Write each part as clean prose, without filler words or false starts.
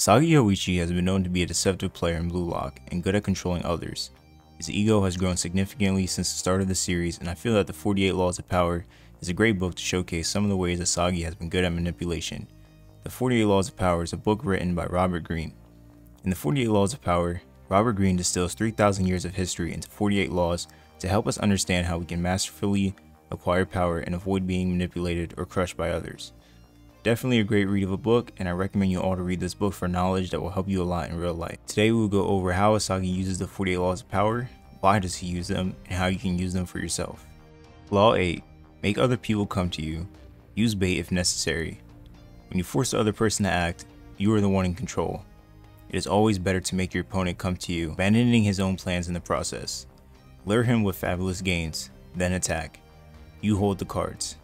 Isagi Yoichi has been known to be a deceptive player in bluelock and good at controlling others. His ego has grown significantly since the start of the series, and I feel that the 48 Laws of Power is a great book to showcase some of the ways Isagi has been good at manipulation. The 48 Laws of Power is a book written by Robert Greene. In the 48 Laws of Power, Robert Greene distills 3,000 years of history into 48 laws to help us understand how we can masterfully acquire power and avoid being manipulated or crushed by others. Definitely a great read of a book, and I recommend you all to read this book for knowledge that will help you a lot in real life. Today we will go over how Isagi uses the 48 Laws of Power, why does he use them, and how you can use them for yourself. Law 8. Make other people come to you. Use bait if necessary. When you force the other person to act, you are the one in control. It is always better to make your opponent come to you, abandoning his own plans in the process. Lure him with fabulous gains, then attack. You hold the cards.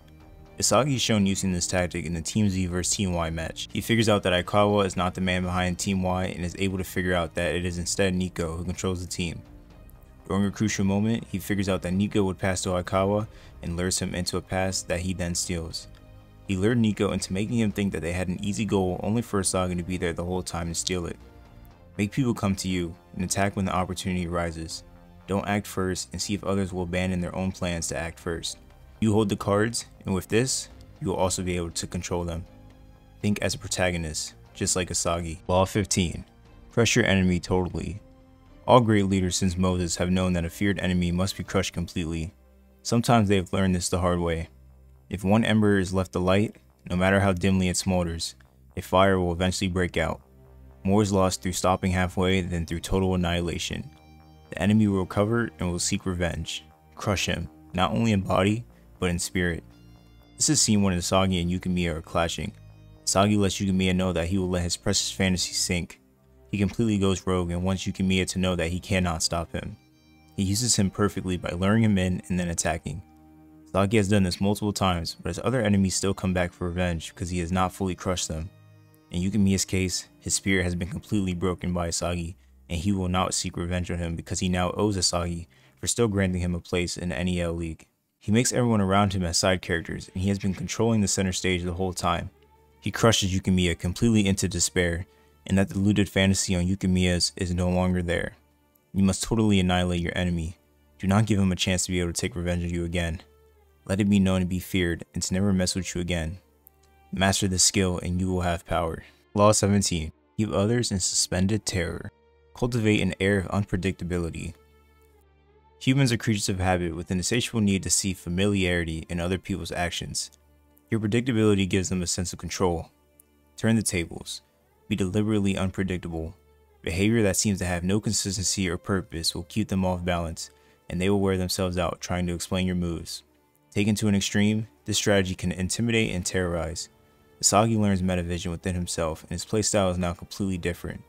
Isagi is shown using this tactic in the Team Z vs Team Y match. He figures out that Aikawa is not the man behind Team Y and is able to figure out that it is instead Nico who controls the team. During a crucial moment, he figures out that Nico would pass to Aikawa and lures him into a pass that he then steals. He lured Nico into making him think that they had an easy goal only for Isagi to be there the whole time and steal it. Make people come to you and attack when the opportunity arises. Don't act first and see if others will abandon their own plans to act first. You hold the cards, and with this, you will also be able to control them. Think as a protagonist, just like Isagi. Law 15. Crush your enemy totally. All great leaders since Moses have known that a feared enemy must be crushed completely. Sometimes they have learned this the hard way. If one ember is left alight, no matter how dimly it smolders, a fire will eventually break out. More is lost through stopping halfway than through total annihilation. The enemy will recover and will seek revenge. Crush him, not only in body, but in spirit. This is seen when Isagi and YukiMiya are clashing. Isagi lets YukiMiya know that he will let his precious fantasy sink. He completely goes rogue and wants YukiMiya to know that he cannot stop him. He uses him perfectly by luring him in and then attacking. Isagi has done this multiple times, but his other enemies still come back for revenge because he has not fully crushed them. In YukiMiya's case, his spirit has been completely broken by Isagi, and he will not seek revenge on him because he now owes Isagi for still granting him a place in the NEL League. He makes everyone around him as side characters, and he has been controlling the center stage the whole time. He crushes YukiMiya completely into despair, and that deluded fantasy on YukiMiya's is no longer there. You must totally annihilate your enemy. Do not give him a chance to be able to take revenge on you again. Let it be known to be feared and to never mess with you again. Master this skill and you will have power. Law 17. Keep others in suspended terror. Cultivate an air of unpredictability. Humans are creatures of habit with an insatiable need to see familiarity in other people's actions. Your predictability gives them a sense of control. Turn the tables. Be deliberately unpredictable. Behavior that seems to have no consistency or purpose will keep them off balance, and they will wear themselves out trying to explain your moves. Taken to an extreme, this strategy can intimidate and terrorize. Isagi learns metavision within himself, and his playstyle is now completely different.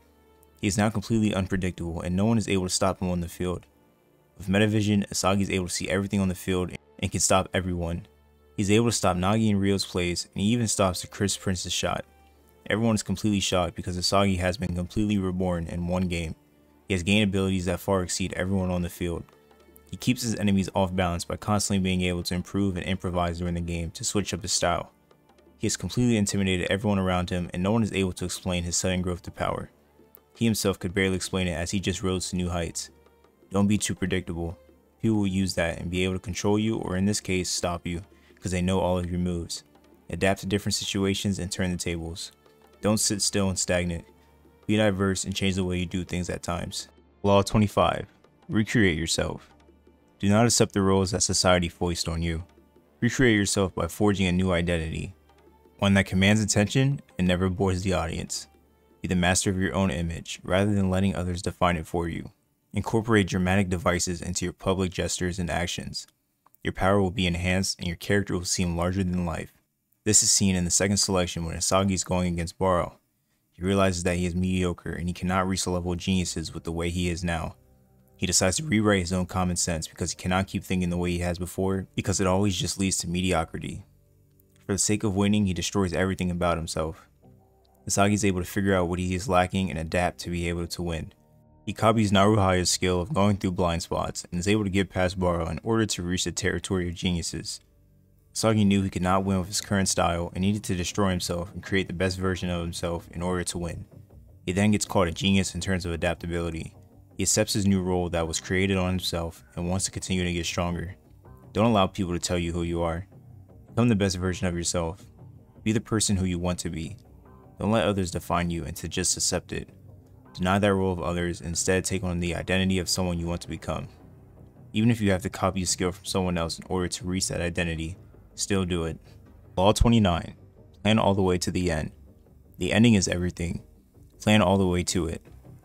He is now completely unpredictable, and no one is able to stop him on the field. With metavision, Isagi is able to see everything on the field and can stop everyone. He's able to stop Nagi and Ryo's plays, and he even stops the Chris Prince's shot. Everyone is completely shocked because Isagi has been completely reborn in one game. He has gained abilities that far exceed everyone on the field. He keeps his enemies off balance by constantly being able to improve and improvise during the game to switch up his style. He has completely intimidated everyone around him, and no one is able to explain his sudden growth to power. He himself could barely explain it as he just rose to new heights. Don't be too predictable. People will use that and be able to control you, or in this case, stop you, because they know all of your moves. Adapt to different situations and turn the tables. Don't sit still and stagnant. Be diverse and change the way you do things at times. Law 25. Recreate yourself. Do not accept the roles that society foists on you. Recreate yourself by forging a new identity. One that commands attention and never bores the audience. Be the master of your own image, rather than letting others define it for you. Incorporate dramatic devices into your public gestures and actions. Your power will be enhanced and your character will seem larger than life. This is seen in the second selection when Isagi is going against Baro. He realizes that he is mediocre and he cannot reach the level of geniuses with the way he is now. He decides to rewrite his own common sense because he cannot keep thinking the way he has before, because it always just leads to mediocrity. For the sake of winning, he destroys everything about himself. Isagi is able to figure out what he is lacking and adapt to be able to win. He copies Naruhaya's skill of going through blind spots and is able to get past Baro in order to reach the territory of geniuses. Isagi knew he could not win with his current style and needed to destroy himself and create the best version of himself in order to win. He then gets called a genius in terms of adaptability. He accepts his new role that was created on himself and wants to continue to get stronger. Don't allow people to tell you who you are. Become the best version of yourself. Be the person who you want to be. Don't let others define you and to just accept it. Deny that role of others and instead take on the identity of someone you want to become. Even if you have to copy a skill from someone else in order to reach that identity, still do it. Law 29. Plan all the way to the end. The ending is everything. Plan all the way to it,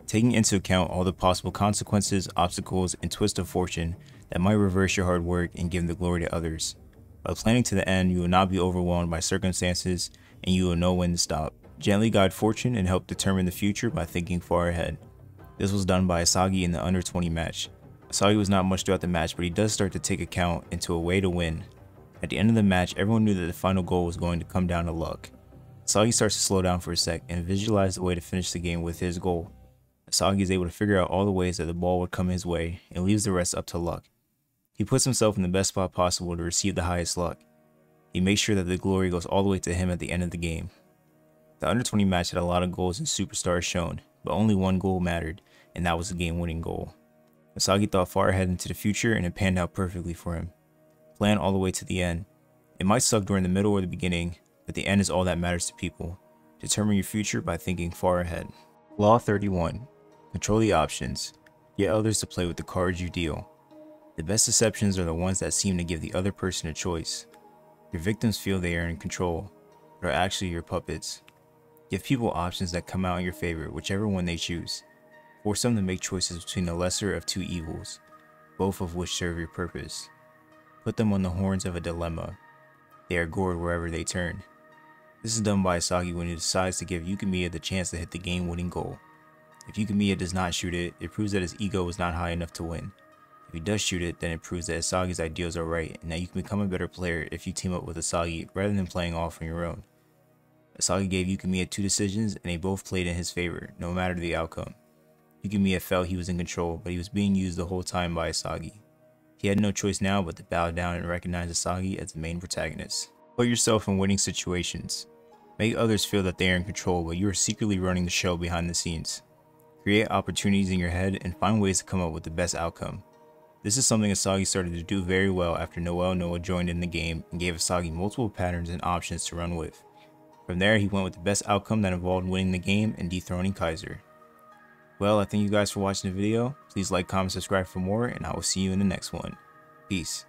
taking into account all the possible consequences, obstacles, and twists of fortune that might reverse your hard work and give the glory to others. By planning to the end, you will not be overwhelmed by circumstances and you will know when to stop. Gently guide fortune and help determine the future by thinking far ahead. This was done by Isagi in the under 20 match. Isagi was not much throughout the match, but he does start to take account into a way to win. At the end of the match, everyone knew that the final goal was going to come down to luck. Isagi starts to slow down for a sec and visualize the way to finish the game with his goal. Isagi is able to figure out all the ways that the ball would come his way and leaves the rest up to luck. He puts himself in the best spot possible to receive the highest luck. He makes sure that the glory goes all the way to him at the end of the game. The under 20 match had a lot of goals and superstars shown, but only one goal mattered, and that was the game-winning goal. Isagi thought far ahead into the future and it panned out perfectly for him. Plan all the way to the end. It might suck during the middle or the beginning, but the end is all that matters to people. Determine your future by thinking far ahead. Law 31. Control the options. Get others to play with the cards you deal. The best deceptions are the ones that seem to give the other person a choice. Your victims feel they are in control, but are actually your puppets. Give people options that come out in your favor, whichever one they choose. Force them to make choices between the lesser of two evils, both of which serve your purpose. Put them on the horns of a dilemma. They are gored wherever they turn. This is done by Isagi when he decides to give KiiNGKhyy the chance to hit the game-winning goal. If KiiNGKhyy does not shoot it, it proves that his ego was not high enough to win. If he does shoot it, then it proves that Isagi's ideals are right and that you can become a better player if you team up with Isagi rather than playing off on your own. Isagi gave KiiNGKhyy 2 decisions and they both played in his favor, no matter the outcome. KiiNGKhyy felt he was in control, but he was being used the whole time by Isagi. He had no choice now but to bow down and recognize Isagi as the main protagonist. Put yourself in winning situations. Make others feel that they are in control, but you are secretly running the show behind the scenes. Create opportunities in your head and find ways to come up with the best outcome. This is something Isagi started to do very well after Noah joined in the game and gave Isagi multiple patterns and options to run with. From there, he went with the best outcome that involved winning the game and dethroning Kaiser. Well, I thank you guys for watching the video. Please like, comment, subscribe for more, and I will see you in the next one. Peace.